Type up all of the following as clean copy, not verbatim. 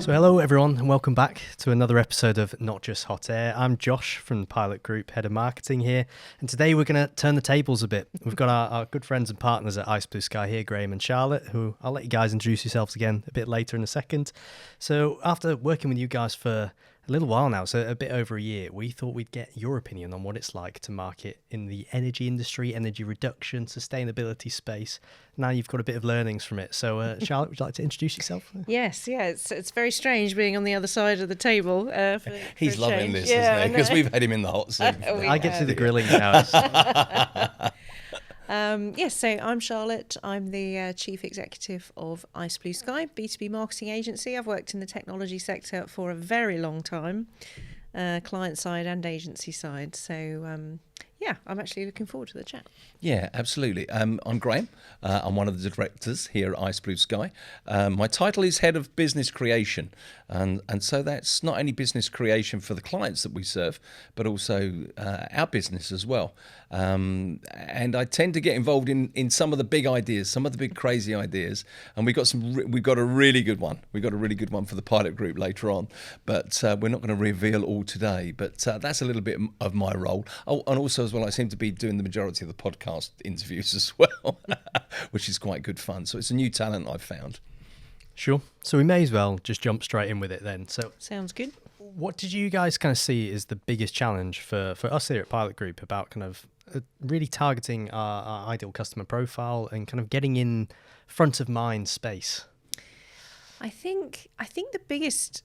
So hello everyone and welcome back to another episode of Not Just Hot Air. I'm Josh from the Pilot Group, Head of Marketing here, and today we're going to turn the tables a bit. We've got our good friends and partners at Ice Blue Sky here, Graham and Charlotte, who I'll let you guys introduce yourselves again a bit later in a second. So after working with you guys for a little while now, so a bit over a year, we thought we'd get your opinion on what it's like to market in the energy industry, energy reduction, sustainability space. Now you've got a bit of learnings from it. So Charlotte, would you like to introduce yourself? Yes, it's very strange being on the other side of the table. He's loving this, isn't he? Because we've had him in the hot seat. I get to the grilling now. Yes, so I'm Charlotte. I'm the Chief Executive of Ice Blue Sky, B2B marketing agency. I've worked in the technology sector for a very long time, client side and agency side. So, I'm actually looking forward to the chat. Yeah, absolutely. I'm Graham. I'm one of the directors here at Ice Blue Sky. My title is Head of Business Creation. And so that's not only business creation for the clients that we serve, but also our business as well. And I tend to get involved in some of the big ideas, some of the big crazy ideas. And we've got a really good one. We've got a really good one for the Pilot Group later on. But we're not going to reveal all today. But that's a little bit of my role. Oh, and also as well, I seem to be doing the majority of the podcast interviews as well, which is quite good fun. So it's a new talent I've found. Sure. So we may as well just jump straight in with it then. So sounds good. What did you guys kind of see as the biggest challenge for us here at Pilot Group about kind of really targeting our ideal customer profile and kind of getting in front of mind space? I think the biggest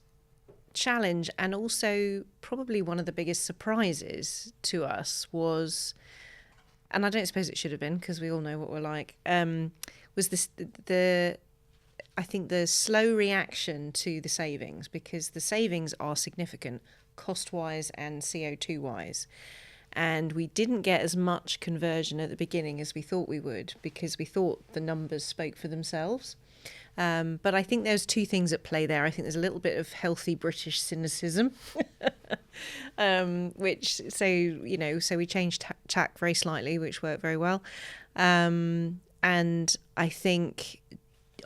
challenge, and also probably one of the biggest surprises to us, was, and I don't suppose it should have been because we all know what we're like, was the slow reaction to the savings, because the savings are significant cost-wise and CO2-wise. And we didn't get as much conversion at the beginning as we thought we would, because we thought the numbers spoke for themselves. But I think there's two things at play there. I think there's a little bit of healthy British cynicism, so we changed tack very slightly, which worked very well. And I think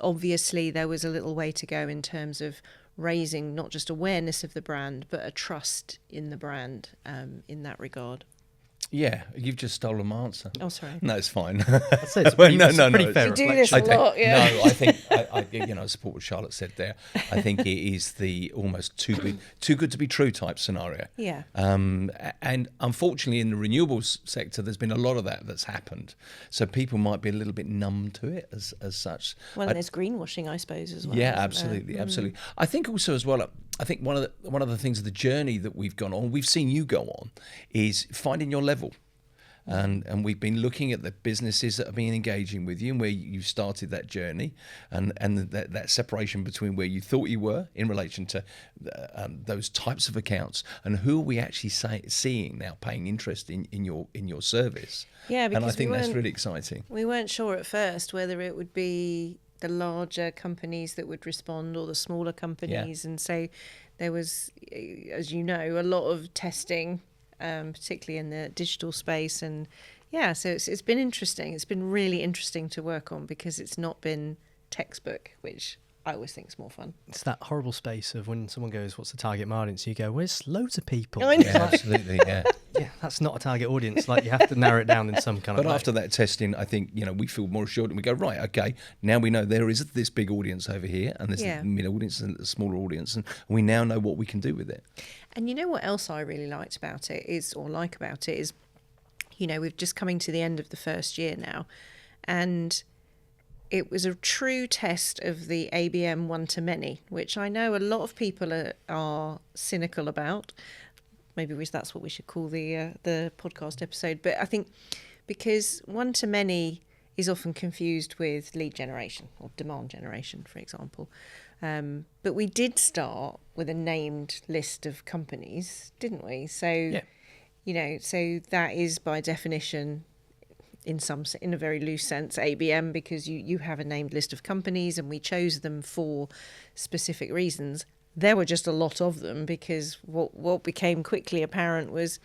obviously there was a little way to go in terms of raising not just awareness of the brand, but a trust in the brand in that regard. Yeah, you've just stolen my answer. Oh, sorry. No, it's fine. I'd say it's pretty fair. You do this a lot, yeah. No, I think I support what Charlotte said there. I think it is the almost too good to be true type scenario. Yeah. And unfortunately, in the renewables sector, there's been a lot of that's happened. So people might be a little bit numb to it as such. Well, there's greenwashing, I suppose, as well. Yeah, absolutely. I think also as well. I think one of the things of the journey that we've gone on, we've seen you go on, is finding your level. And we've been looking at the businesses that have been engaging with you and where you started that journey, and that separation between where you thought you were in relation to those types of accounts, and who are we actually seeing now paying interest in your service. Yeah, because and I think that's really exciting. We weren't sure at first whether it would be the larger companies that would respond or the smaller companies. Yeah. And so there was, as you know, a lot of testing, particularly in the digital space. And yeah, so it's been interesting. It's been really interesting to work on, because it's not been textbook, which I always think is more fun. It's that horrible space of when someone goes, what's the target audience? You go, well, there's loads of people. I know. Yeah, absolutely, yeah. Yeah, that's not a target audience. Like, you have to narrow it down in some kind of way. But after that testing, I think, we feel more assured, and we go, right, okay, now we know there is this big audience over here, and there's the mid audience and the smaller audience, and we now know what we can do with it. And you know what else I really liked about it is, we're just coming to the end of the first year now, and it was a true test of the ABM one-to-many, which I know a lot of people are cynical about. Maybe that's what we should call the podcast episode. But I think because one-to-many is often confused with lead generation or demand generation, for example. But we did start with a named list of companies, didn't we? So, so that is by definition, in a very loose sense, ABM, because you have a named list of companies, and we chose them for specific reasons. There were just a lot of them, because what became quickly apparent was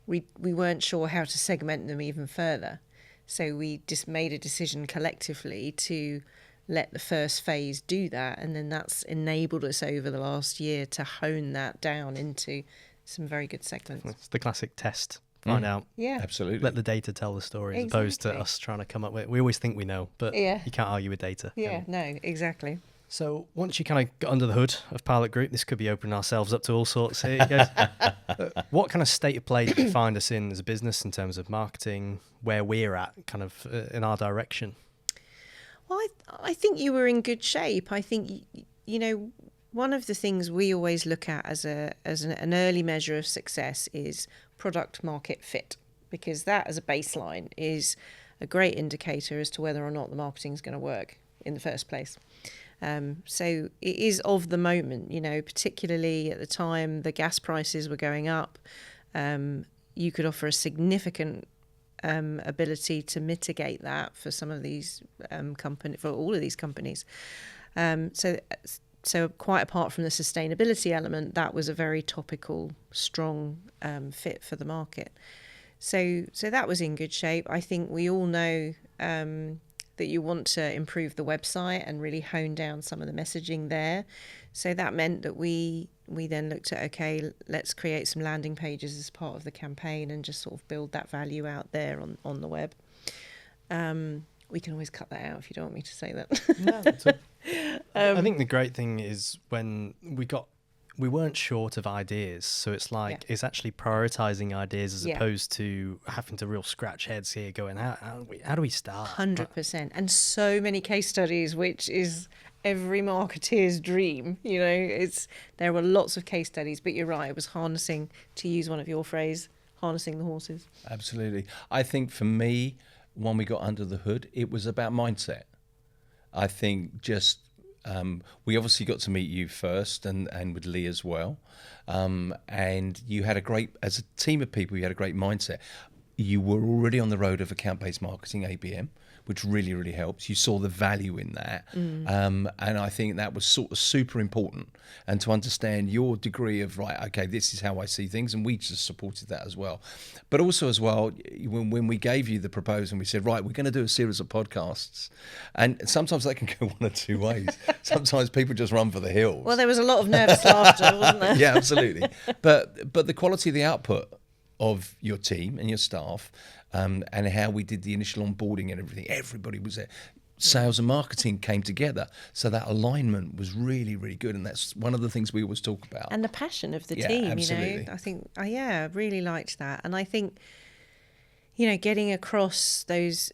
we weren't sure how to segment them even further. So we just made a decision collectively to let the first phase do that, and then that's enabled us over the last year to hone that down into some very good segments. It's the classic test. Find out. Yeah, Absolutely. Let the data tell the story, as opposed to Exactly. us trying to come up with. We always think we know, but Yeah. you can't argue with data. can yeah, you? no, exactly. So once you kind of got under the hood of Pilot Group, this could be opening ourselves up to all sorts here. Guys. What kind of state of play did you find us in as a business in terms of marketing, where we're at, kind of in our direction? Well, I think you were in good shape. I think, you know, one of the things we always look at as an early measure of success is product market fit, because that as a baseline is a great indicator as to whether or not the marketing is going to work in the first place. So it is of the moment, you know, particularly at the time the gas prices were going up. You could offer a significant ability to mitigate that for some of these for all of these companies. So quite apart from the sustainability element, that was a very topical, strong fit for the market. So that was in good shape. I think we all know that you want to improve the website and really hone down some of the messaging there. So that meant that we then looked at, okay, let's create some landing pages as part of the campaign and just sort of build that value out there on the web. We can always cut that out if you don't want me to say that. I think the great thing is when we weren't short of ideas, so it's like it's actually prioritizing ideas as opposed to having to real scratch heads here going, how do we start? 100%. And so many case studies, which is every marketeer's dream. You know, there were lots of case studies, but you're right, it was harnessing, to use one of your phrase, harnessing the horses. Absolutely. I think for me, when we got under the hood, it was about mindset. I think just we obviously got to meet you first and with Lee as well. And you had as a team of people, you had a great mindset. You were already on the road of account-based marketing, ABM, which really, really helps. You saw the value in that. And I think that was sort of super important. And to understand your degree of, right, okay, this is how I see things. And we just supported that as well. But also as well, when we gave you the proposal and we said, right, we're going to do a series of podcasts. And sometimes that can go one of two ways. Sometimes people just run for the hills. Well, there was a lot of nervous laughter, wasn't there? Yeah, absolutely. But the quality of the output of your team and your staff, and how we did the initial onboarding and everything, everybody was there. Sales and marketing came together, so that alignment was really, really good, and that's one of the things we always talk about. And the passion of the team, absolutely. you know, I think, I really liked that. And I think, you know, getting across the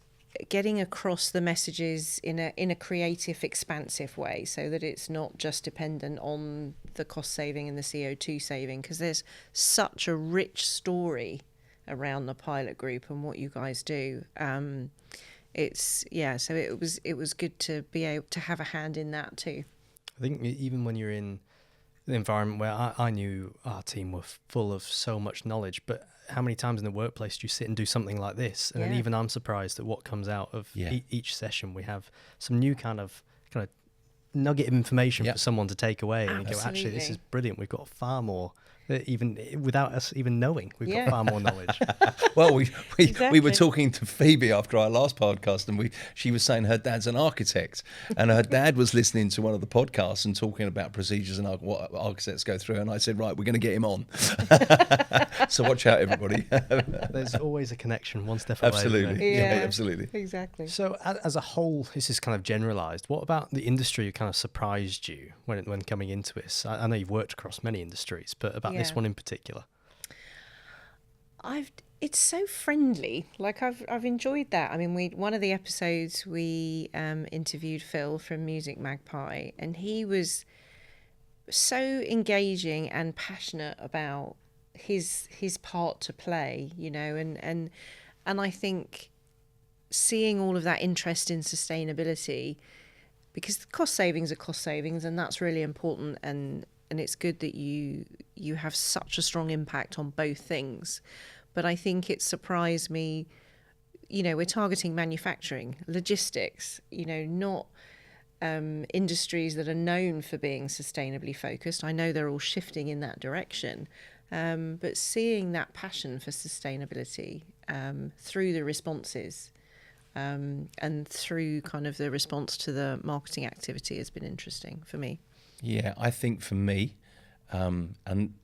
messages in a creative, expansive way, so that it's not just dependent on the cost saving and the CO2 saving, because there's such a rich story around the Pilot Group and what you guys do. So it was good to be able to have a hand in that too. I think even when you're in the environment where I knew our team were full of so much knowledge, but how many times in the workplace do you sit and do something like this? And then even I'm surprised at what comes out of each session. We have some new kind of nugget of information for someone to take away and go, actually, this is brilliant. We've got far more, even without us even knowing, we've got far more knowledge. Well, we were talking to Phoebe after our last podcast, and she was saying her dad's an architect, and her dad was listening to one of the podcasts and talking about procedures and what architects go through. And I said, right, we're going to get him on. So watch out, everybody. There's always a connection, one step away. Absolutely, yeah, absolutely, exactly. So as a whole, this is kind of generalised. What about the industry kind of surprised you when coming into this? I know you've worked across many industries, but about this one in particular. It's so friendly. Like I've enjoyed that. I mean, one of the episodes we interviewed Phil from Music Magpie, and he was so engaging and passionate about his part to play, you know, and I think seeing all of that interest in sustainability, because cost savings are cost savings, and that's really important, and it's good that you have such a strong impact on both things. But I think it surprised me, you know, we're targeting manufacturing, logistics, you know, not industries that are known for being sustainably focused. I know they're all shifting in that direction, but seeing that passion for sustainability through the responses and through kind of the response to the marketing activity has been interesting for me. Yeah, I think for me, and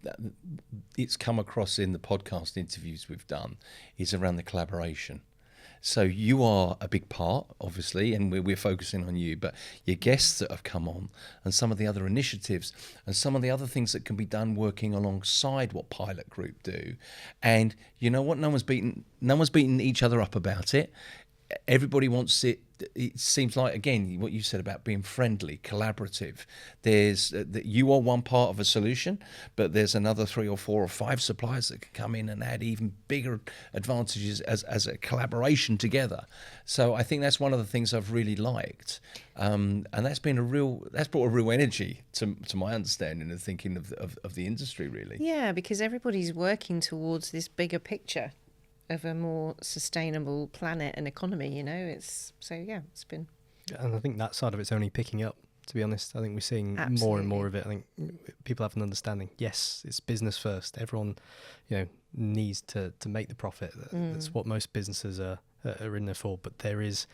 it's come across in the podcast interviews we've done, is around the collaboration. So you are a big part, obviously, and we're focusing on you, but your guests that have come on and some of the other initiatives and some of the other things that can be done working alongside what Pilot Group do. And you know what? No one's beaten each other up about it. Everybody wants it. It seems like, again, what you said about being friendly, collaborative. There's that you are one part of a solution, but there's another 3 or 4 or 5 suppliers that can come in and add even bigger advantages as a collaboration together. So I think that's one of the things I've really liked, and that's brought a real energy to my understanding and thinking of the industry, really. Yeah, because everybody's working towards this bigger picture of a more sustainable planet and economy, it's been. And I think that side of it's only picking up, to be honest. I think we're seeing Absolutely. more and more of it. I think people have an understanding. Yes, it's business first. Everyone, needs to make the profit. That's what most businesses are in there for. But there is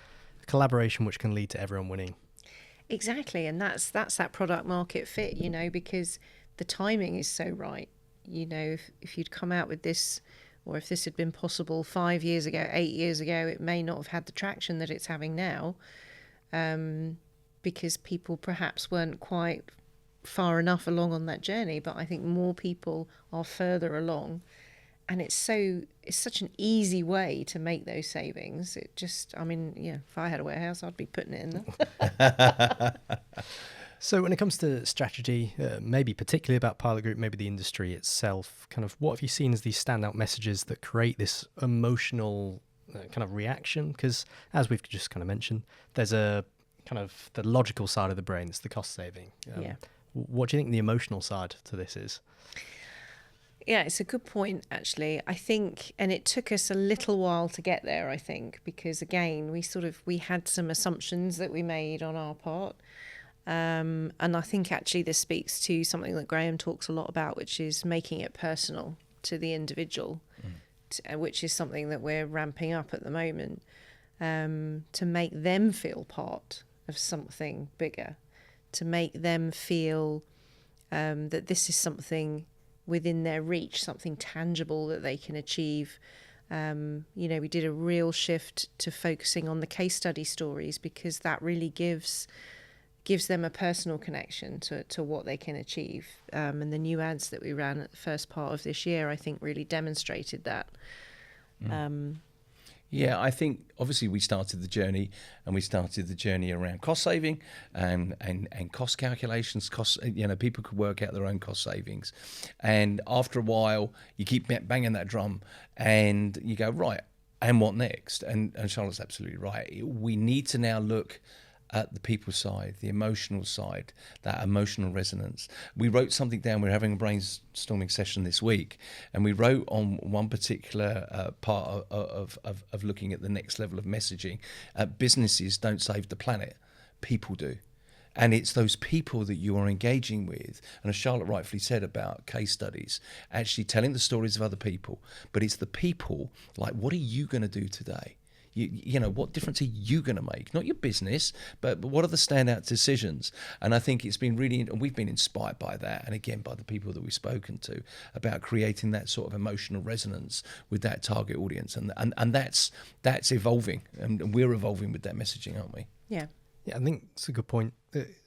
a collaboration which can lead to everyone winning. Exactly, and that's that product market fit, because the timing is so right. If you'd come out with this, or if this had been possible 5 years ago, 8 years ago, it may not have had the traction that it's having now, because people perhaps weren't quite far enough along on that journey. But I think more people are further along, and it's such an easy way to make those savings. If I had a warehouse, I'd be putting it in there. So when it comes to strategy, maybe particularly about Pilot Group, maybe the industry itself, kind of what have you seen as these standout messages that create this emotional kind of reaction? Because as we've just kind of mentioned, there's a kind of the logical side of the brain, it's the cost saving. What do you think the emotional side to this is? Yeah, it's a good point, actually. I think, and it took us a little while to get there, I think, because again, we had some assumptions that we made on our part. And I think actually this speaks to something that Graham talks a lot about, which is making it personal to the individual, which is something that we're ramping up at the moment, to make them feel part of something bigger, to make them feel that this is something within their reach, something tangible that they can achieve. We did a real shift to focusing on the case study stories, because that really gives them a personal connection to what they can achieve. And the new ads that we ran at the first part of this year, I think, really demonstrated that. Yeah, I think obviously we started the journey around cost saving and cost calculations. People could work out their own cost savings. And after a while, you keep banging that drum and you go, right, and what next? And Charlotte's absolutely right. We need to now look at the people side, the emotional side, that emotional resonance. We wrote something down. We're having a brainstorming session this week, and we wrote on one particular part of looking at the next level of messaging. Businesses don't save the planet, people do. And it's those people that you are engaging with, and as Charlotte rightfully said about case studies, actually telling the stories of other people, but it's the people, like, what are you going to do today? What difference are you going to make? Not your business, but what are the standout decisions? And I think it's been we've been inspired by that. And again, by the people that we've spoken to about creating that sort of emotional resonance with that target audience. And that's evolving. And we're evolving with that messaging, aren't we? Yeah. Yeah, I think it's a good point,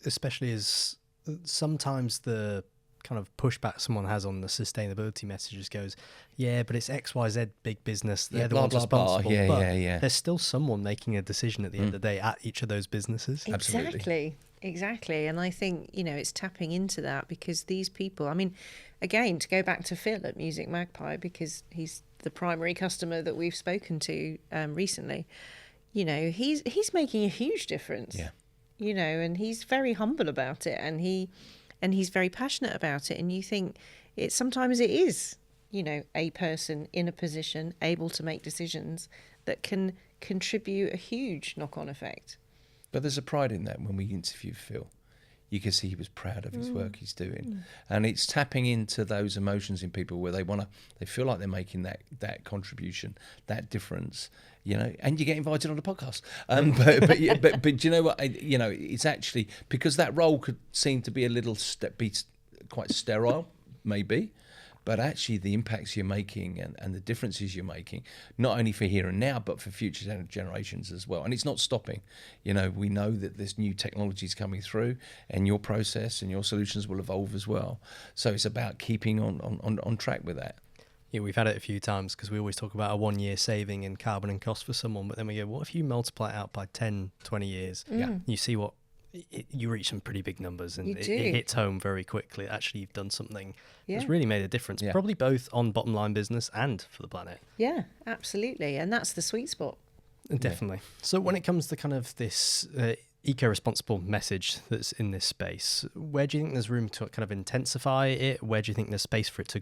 especially as sometimes the kind of pushback someone has on the sustainability messages goes, yeah, but it's XYZ big business, they're the ones responsible. Yeah, but yeah. There's still someone making a decision at the end of the day at each of those businesses. Exactly. And I think, it's tapping into that, because these people, again, to go back to Phil at Music Magpie, because he's the primary customer that we've spoken to recently, he's making a huge difference. Yeah. And he's very humble about it, and he's very passionate about it. And you think sometimes it is, a person in a position able to make decisions that can contribute a huge knock-on effect. But there's a pride in that. When we interviewed Phil, you can see he was proud of his work he's doing. And it's tapping into those emotions in people where they feel like they're making that contribution, that difference. and you get invited on the podcast. But you know what? It's actually because that role could seem to be be quite sterile, maybe. But actually, the impacts you're making and the differences you're making, not only for here and now, but for future generations as well. And it's not stopping. We know that there's new technologies coming through, and your process and your solutions will evolve as well. So it's about keeping on track with that. Yeah, we've had it a few times because we always talk about a 1 year saving in carbon and cost for someone. But then we go, what if you multiply it out by 10, 20 years? Yeah. You see you reach some pretty big numbers, and it hits home very quickly. Actually, you've done something that's really made a difference, probably both on bottom line business and for the planet. Yeah, absolutely. And that's the sweet spot. Definitely. Yeah. So when it comes to kind of this eco-responsible message that's in this space, where do you think there's room to kind of intensify it? Where do you think there's space for it to,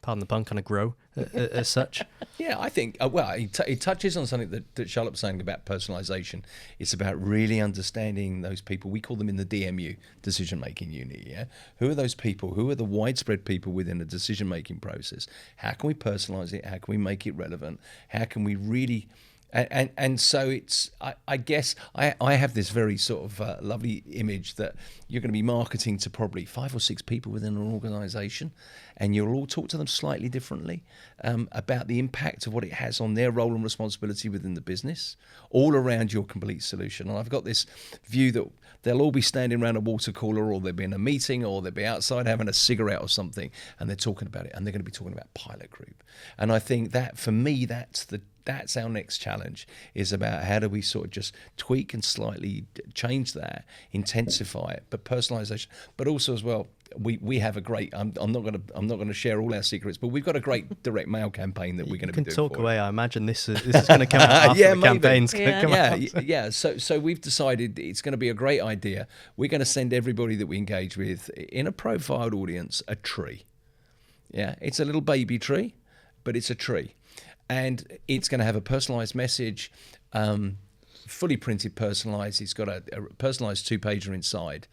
pardon the pun, kind of grow as such? Yeah, I think, it touches on something that Charlotte was saying about personalisation. It's about really understanding those people. We call them in the DMU, decision-making unit, yeah? Who are those people? Who are the widespread people within the decision-making process? How can we personalise it? How can we make it relevant? How can we really... And so it's, I guess, I have this very sort of lovely image that you're going to be marketing to probably 5 or 6 people within an organisation, and you'll all talk to them slightly differently about the impact of what it has on their role and responsibility within the business, all around your complete solution. And I've got this view that they'll all be standing around a water cooler, or they'll be in a meeting, or they'll be outside having a cigarette or something, and they're talking about it, and they're going to be talking about Pilot Group. And I think that, for me, that's our next challenge, is about how do we sort of just tweak and slightly change that, intensify it, but personalisation, but also as well, we have a great. I'm not going to share all our secrets, but we've got a great direct mail campaign that we're going to be doing. You can talk away. I imagine this is going to come out after the campaign's going to come out. Yeah. So we've decided it's going to be a great idea. We're going to send everybody that we engage with in a profiled audience a tree. Yeah, it's a little baby tree, but it's a tree. And it's going to have a personalised message, fully printed, personalised. It's got a personalised 2-pager inside.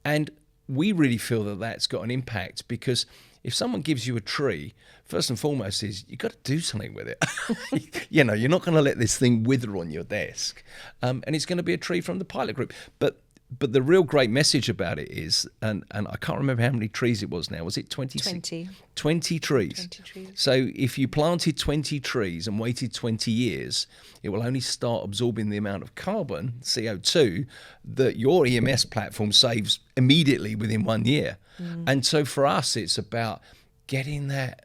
And we really feel that that's got an impact, because if someone gives you a tree, first and foremost is you've got to do something with it. You're not going to let this thing wither on your desk. And it's going to be a tree from the Pilot Group. But the real great message about it is, and I can't remember how many trees it was now. Was it 20? 20. 20 trees. 20 trees. So if you planted 20 trees and waited 20 years, it will only start absorbing the amount of carbon, CO2, that your EMS platform saves immediately within 1 year. And so for us, it's about getting that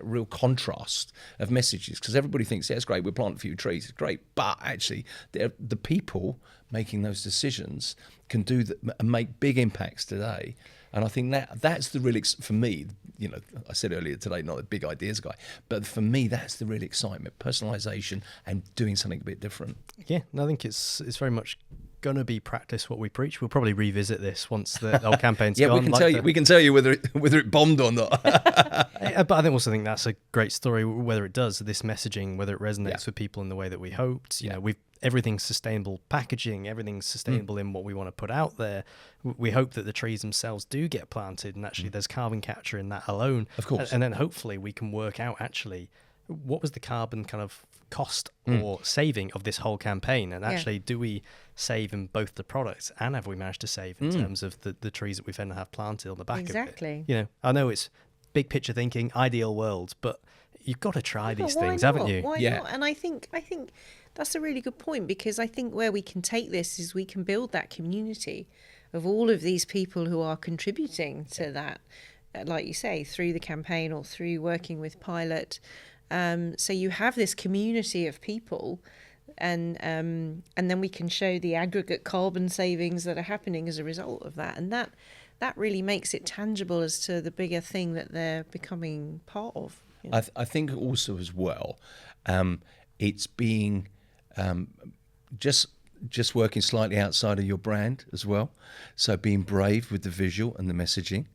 real contrast of messages, because everybody thinks, yeah, it's great, we'll plant a few trees, it's great, but actually the people making those decisions can do that and make big impacts today. And I think that's the real, for me, I said earlier today, not a big ideas guy, but for me, that's the real excitement, personalisation and doing something a bit different. Yeah, I think it's very much going to be practice what we preach. We'll probably revisit this once the whole campaign's gone. We can tell you whether it bombed or not. But I also think that's a great story, whether it does, this messaging, whether it resonates with people in the way that we hoped. Everything's sustainable packaging, everything's sustainable in what we want to put out there. We hope that the trees themselves do get planted, and actually there's carbon capture in that alone. Of course. And then hopefully we can work out actually what was the carbon kind of cost or saving of this whole campaign, and actually do we save in both the products, and have we managed to save in terms of the trees that we then have planted on the back of it? I know it's big picture thinking, ideal world, but you've got to try these things, haven't you? Why not? And I think that's a really good point, because I think where we can take this is we can build that community of all of these people who are contributing to that, like you say, through the campaign or through working with Pilot. So you have this community of people, and then we can show the aggregate carbon savings that are happening as a result of that, and that really makes it tangible as to the bigger thing that they're becoming part of. I think also as well, it's being just working slightly outside of your brand as well. So being brave with the visual and the messaging.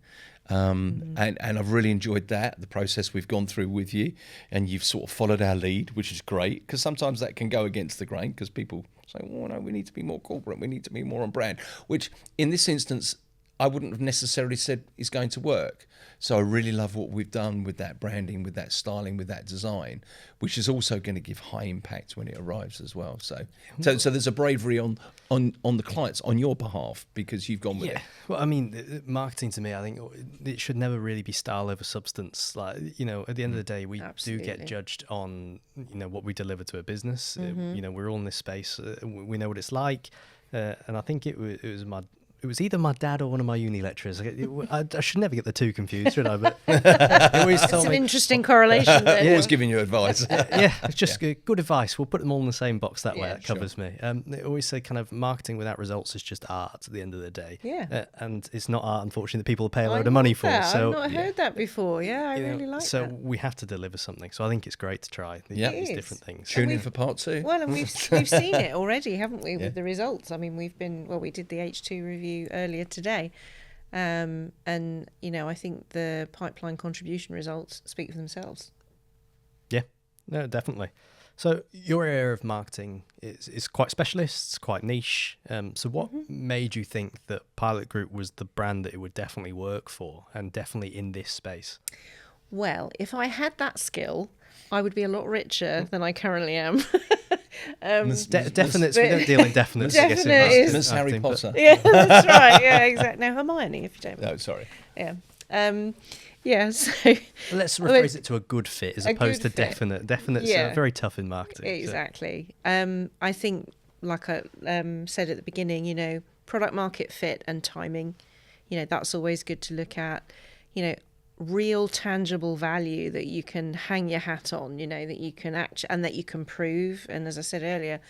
And I've really enjoyed the process we've gone through with you, and you've sort of followed our lead, which is great, because sometimes that can go against the grain, because people say, oh no, we need to be more corporate, we need to be more on brand, which in this instance I wouldn't have necessarily said is going to work. So I really love what we've done with that branding, with that styling, with that design, which is also going to give high impact when it arrives as well. So there's a bravery on the clients on your behalf because you've gone with it. Well, I mean, marketing to me, I think it should never really be style over substance. Like, you know, at the end of the day, we do get judged on, you know, what we deliver to a business. You know, we're all in this space. We know what it's like. And I think it was either my dad or one of my uni lecturers. I should never get the two confused, should I? But they always That's told an me, interesting correlation there. Always giving you advice. it's just good advice. We'll put them all in the same box that way. Yeah, That covers me. They always say kind of marketing without results is just art at the end of the day. Yeah. And it's not art, unfortunately, that people pay a I load of money love for. that. So I've not heard that before. Yeah, I you know, really like so that. we have to deliver something. So I think it's great to try these It is. different things. Tune in for part 2. Well, and we've seen it already, haven't we, with the results? I mean, we did the H2 review earlier today. And, you know, I think the pipeline contribution results speak for themselves. Yeah, no, definitely. So your area of marketing is quite specialist, it's quite niche. So what made you think that Pilot Group was the brand that it would definitely work for and definitely in this space? Well, if I had that skill, I would be a lot richer than I currently am. Definites, we don't deal in definites. I guess, in Definite is- Miss Harry Potter. Yeah, that's right. Yeah, exactly. No, Hermione, if you don't mind. No, sorry. Yeah. Yeah, so... Let's rephrase it to a good fit as A opposed to good fit. definite. Definites Yeah. are very tough in marketing. so- Exactly. I think, like I said at the beginning, you know, product market fit and timing, you know, that's always good to look at. You know, real tangible value that you can hang your hat on, you know, that you can act and that you can prove. And as I said earlier,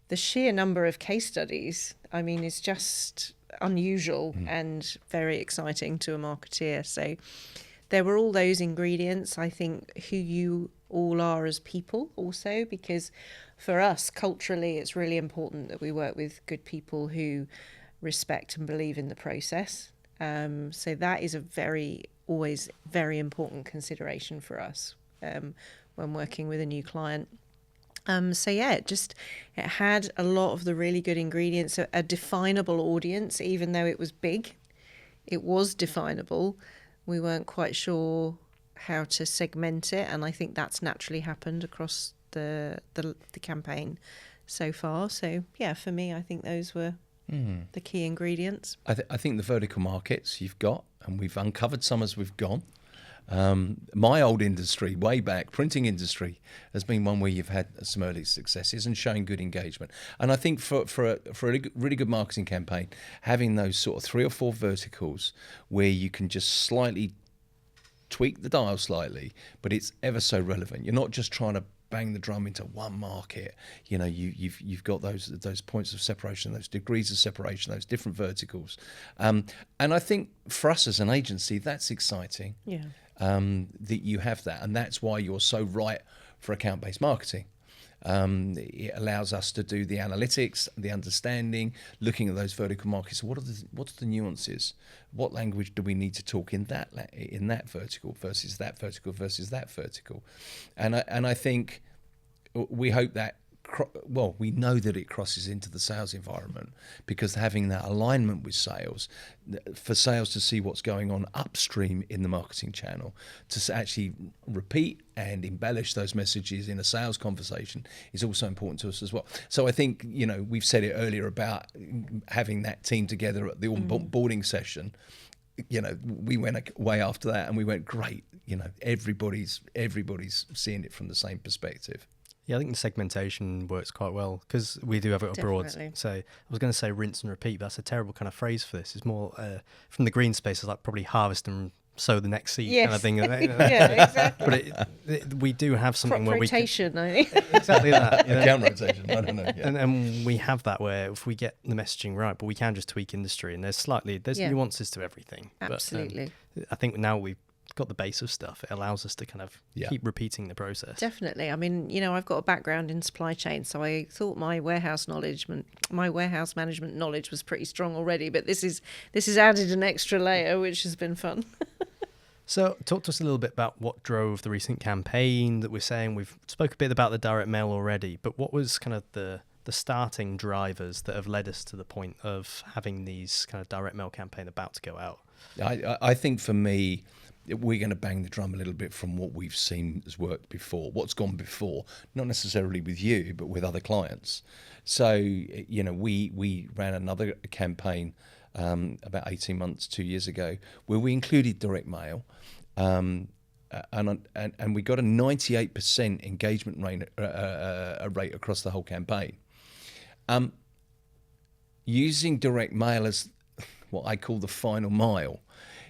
the sheer number of case studies, I mean, is just unusual and very exciting to a marketeer. So there were all those ingredients. I think who you all are as people also, because for us culturally, it's really important that we work with good people who respect and believe in the process. So that is always very important consideration for us when working with a new client. So yeah, it had a lot of the really good ingredients, a definable audience, even though it was big, it was definable. We weren't quite sure how to segment it, and I think that's naturally happened across the campaign so far. So yeah, for me, I think those were the key ingredients. I think the vertical markets you've got, and we've uncovered some as we've gone. My old industry, way back, printing industry, has been one where you've had some early successes and showing good engagement. And I think for a really good marketing campaign, having those sort of 3 or 4 verticals where you can just slightly tweak the dial slightly, but it's ever so relevant. You're not just trying to bang the drum into one market. You know, you've got those points of separation, those degrees of separation, those different verticals. And I think for us as an agency, that's exciting. Yeah. That you have that, and that's why you're so right for account-based marketing. It allows us to do the analytics, the understanding, looking at those vertical markets. What's the nuances? What language do we need to talk in that vertical versus that vertical versus that vertical? And I think we hope that. We know that it crosses into the sales environment, because having that alignment with sales, for sales to see what's going on upstream in the marketing channel, to actually repeat and embellish those messages in a sales conversation is also important to us as well. So I think, you know, we've said it earlier about having that team together at the onboarding session. You know, we went away after that and we went, great, you know, everybody's seeing it from the same perspective. Yeah, I think the segmentation works quite well because we do have it abroad. Definitely. So I was going to say rinse and repeat, but that's a terrible kind of phrase for this. It's more from the green space, it's like probably harvest and sow the next seed kind of thing. Yeah, exactly. But we do have something Crop where rotation, I think. we can... Exactly that. You know? Account rotation, I don't know. Yeah. And we have that where if we get the messaging right, but we can just tweak industry, and there's nuances to everything. Absolutely. But I think now we've got the base of stuff. It allows us to kind of keep repeating the process. Definitely. I mean, you know, I've got a background in supply chain, so I thought my warehouse management knowledge was pretty strong already, but this is added an extra layer, which has been fun. So talk to us a little bit about what drove the recent campaign that we're saying. We've spoke a bit about the direct mail already, but what was kind of the the starting drivers that have led us to the point of having these kind of direct mail campaign about to go out? I think for me, we're going to bang the drum a little bit from what we've seen has worked before, what's gone before, not necessarily with you, but with other clients. So, we ran another campaign about 18 months, 2 years ago, where we included direct mail. And we got a 98% engagement rate across the whole campaign. Using direct mail as what I call the final mile.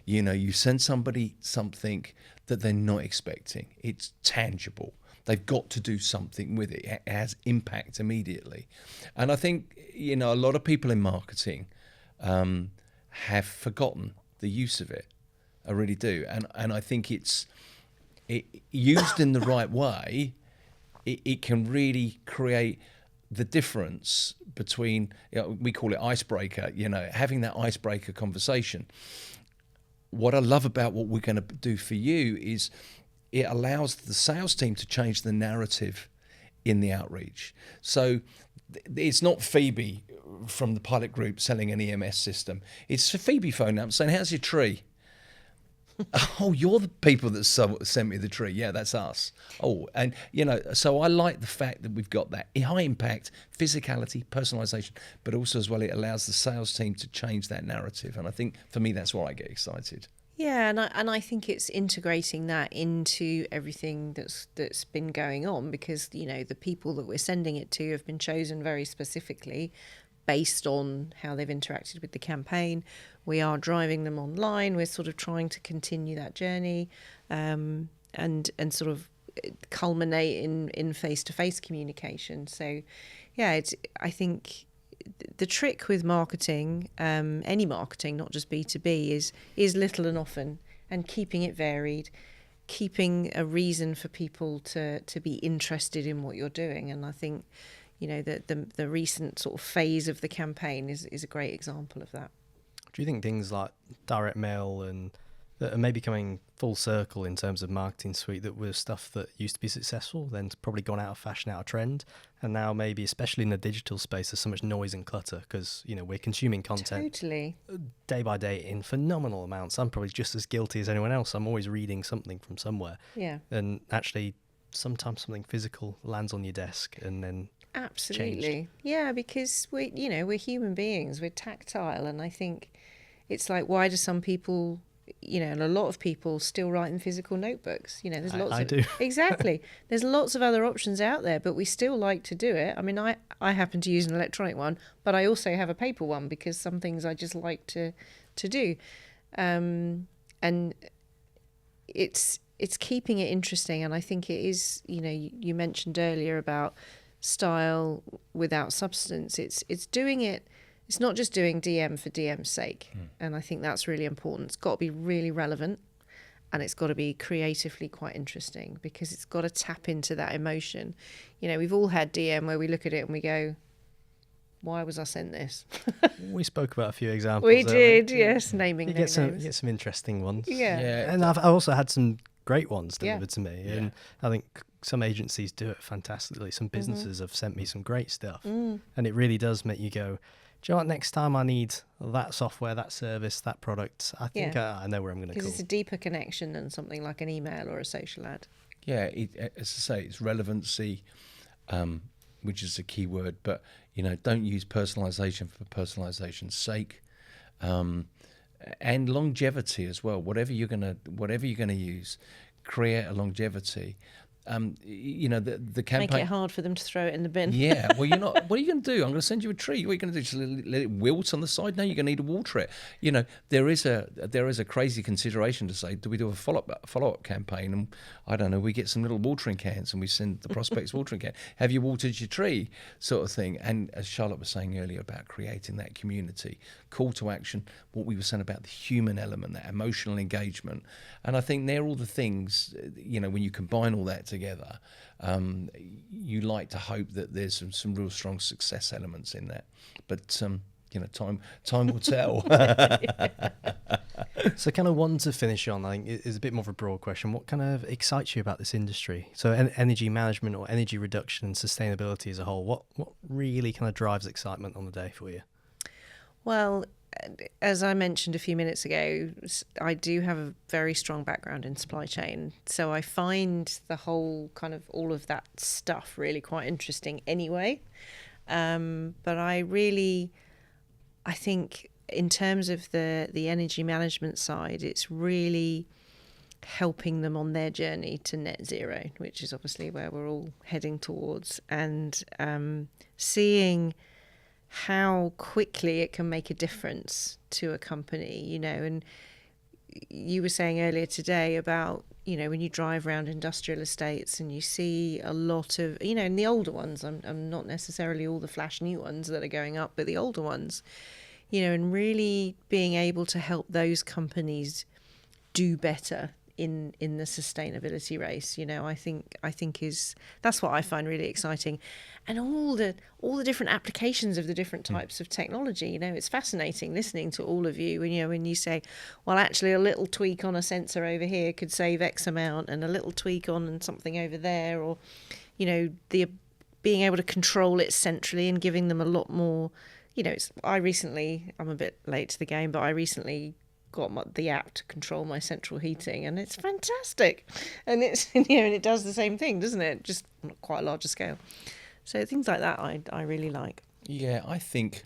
You send somebody something that they're not expecting. It's tangible. They've got to do something with it. It has impact immediately. And I think, a lot of people in marketing have forgotten the use of it. I really do. And I think it used in the right way, it can really create the difference between, we call it icebreaker, having that icebreaker conversation. What I love about what we're going to do for you is it allows the sales team to change the narrative in the outreach. So it's not Phoebe from the pilot group selling an EMS system. It's Phoebe phoning up saying, how's your tree? Oh, you're the people that sent me the tree. Yeah, that's us. Oh, and so I like the fact that we've got that high impact, physicality, personalization, but also as well, it allows the sales team to change that narrative. And I think for me, that's why I get excited. Yeah, and I think it's integrating that into everything that's been going on, because the people that we're sending it to have been chosen very specifically based on how they've interacted with the campaign. We are driving them online. We're sort of trying to continue that journey, and sort of culminate in face-to-face communication. So, yeah, I think the trick with marketing, any marketing, not just B2B, is little and often, and keeping it varied, keeping a reason for people to be interested in what you're doing. And I think, the recent sort of phase of the campaign is a great example of that. Do you think things like direct mail and that are maybe coming full circle in terms of marketing suite, that was stuff that used to be successful, then it's probably gone out of fashion, out of trend, and now maybe, especially in the digital space, there's so much noise and clutter because we're consuming content totally day by day in phenomenal amounts. I'm probably just as guilty as anyone else. I'm always reading something from somewhere. Yeah. And actually, sometimes something physical lands on your desk and then absolutely changed. Yeah, because we're human beings, we're tactile, and I think it's like, why do some people, and a lot of people still write in physical notebooks? There's lots I of do. Exactly. There's lots of other options out there, but we still like to do it. I mean, I happen to use an electronic one, but I also have a paper one because some things I just like to do, and it's keeping it interesting. And I think it is, you mentioned earlier about style without substance. It's doing it. It's not just doing DM for DM's sake. And I think that's really important. It's got to be really relevant, and it's got to be creatively quite interesting, because it's got to tap into that emotion. We've all had DM where we look at it and we go, why was I sent this? We spoke about a few examples. We did, yes, naming You no get names. some interesting ones. Yeah. And I've also had some great ones delivered to me. Yeah. And I think some agencies do it fantastically. Some businesses have sent me some great stuff. And it really does make you go, do you know what, next time I need that software, that service, that product, I think I know where I'm going to Because call. it's a deeper connection than something like an email or a social ad. Yeah, as I say, it's relevancy, which is a key word, but don't use personalization for personalization's sake, and longevity as well. Whatever you're gonna use, create a longevity. The campaign. Make it hard for them to throw it in the bin. Yeah, well, you're not. What are you going to do? I'm going to send you a tree. What are you going to do? Just let it wilt on the side? No, you're going to need to water it. There is a crazy consideration to say, do we do a follow up campaign? And I don't know. We get some little watering cans and we send the prospects watering can. Have you watered your tree? Sort of thing. And as Charlotte was saying earlier about creating that community, call to action. What we were saying about the human element, that emotional engagement, and I think they're all the things. When you combine all that together. You like to hope that there's some real strong success elements in that. But time will tell. So kind of one to finish on, I think, is a bit more of a broad question. What kind of excites you about this industry? So energy management or energy reduction and sustainability as a whole, what really kind of drives excitement on the day for you? Well, as I mentioned a few minutes ago, I do have a very strong background in supply chain. So I find the whole kind of all of that stuff really quite interesting anyway. But I think in terms of the energy management side, it's really helping them on their journey to net zero, which is obviously where we're all heading towards, and seeing how quickly it can make a difference to a company, and you were saying earlier today about, when you drive around industrial estates and you see a lot of, in the older ones, I'm not necessarily all the flash new ones that are going up, but the older ones, and really being able to help those companies do better in the sustainability race, I think that's what I find really exciting. And all the different applications of the different types of technology, it's fascinating listening to all of you. When you say, well, actually a little tweak on a sensor over here could save X amount, and a little tweak on something over there, or the being able to control it centrally and giving them a lot more. I'm a bit late to the game, but I recently got the app to control my central heating, and it's fantastic. And it's and it does the same thing, doesn't it? Just on quite a larger scale. So things like that I really like. Yeah, I think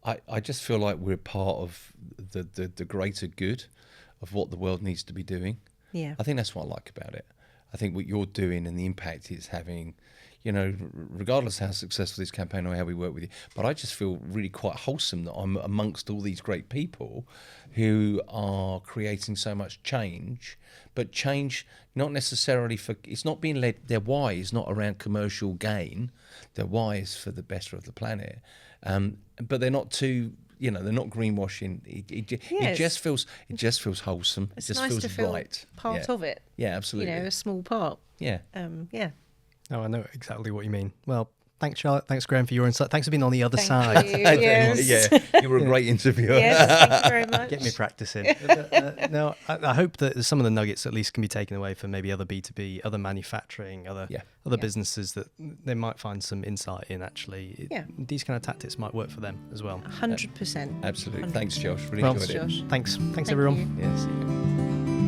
I just feel like we're part of the greater good of what the world needs to be doing. Yeah. I think that's what I like about it. I think what you're doing and the impact it's having, regardless of how successful this campaign or how we work with you, but I just feel really quite wholesome that I'm amongst all these great people who are creating so much change, but change not necessarily it's not being led, their why is not around commercial gain, their why is for the better of the planet. But they're not too, they're not greenwashing. It just feels wholesome. It's it just nice feels to feel right. part of it. Yeah, absolutely. A small part. Yeah. Yeah. Oh, I know exactly what you mean. Well, thanks, Charlotte. Thanks, Graham, for your insight. Thanks for being on the other side. You. Yes. Yeah, you were a great interviewer. Yes, thank you very much. Get me practicing. No, I hope that some of the nuggets at least can be taken away for maybe other B2B, other manufacturing, other businesses that they might find some insight in. Actually, these kind of tactics might work for them as well. 100%. Absolutely. Thanks, Josh. Really Well, enjoyed it. Josh. Thanks Thank everyone. you. Yeah, see you.